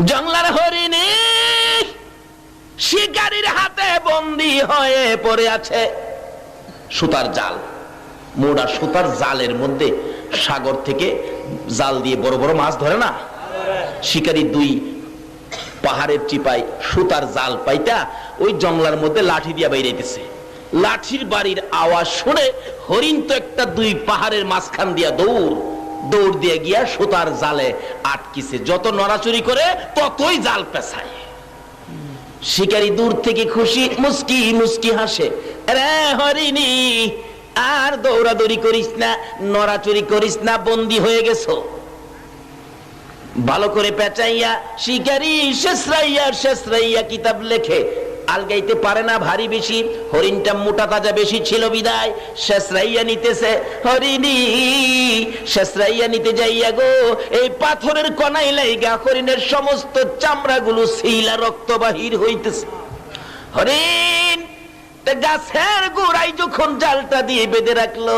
জংলার হরিণী শিকারীর হাতে বন্দী হয়ে পড়ে আছে। সুতার জাল, মোড়া সুতার জালের মধ্যে সাগর থেকে জাল দিয়ে বড় বড় মাছ ধরে না, শিকারী দুই পাহাড়ের চিপায় সুতার জাল পাইতা ওই জংলার মধ্যে লাঠি দিয়া বাইরেছে। লাঠির বাড়ির আওয়াজ শুনে হরিণ তো একটা দুই পাহাড়ের মাঝখান দিয়া দৌড় দিয়ে গিয়া সুতার জালে আটকিছে। যত নড়াচুরি করে ততই জাল পেছায়। শিকারী দূর থেকে খুশি মুস্কি মুস্কি হাসে, রে হরিণী আর দৌড়াদৌড়ি করিস না, নড়াচুরি করিস না, বন্দী হয়ে গেছো। ভালো করে পেঁচাইয়া শিকারী শেষরাইয়া কিতাব লেখে। আলগাইতে পারে না ভারী বেশি, হরিণটা মোটা তাজা বেশি ছিল বিদায় শেষরাইয়া নিতেছে। হরিণী শেষরাইয়া নিতে যাইয়া গো এই পাথরের কণাই লাইগা হরিণের সমস্ত চামড়াগুলো ছিলা রক্ত বাহির হইতেছে। হরিণ গাছের গোড়ায় যখন জালটা দিয়ে বেঁধে রাখলো,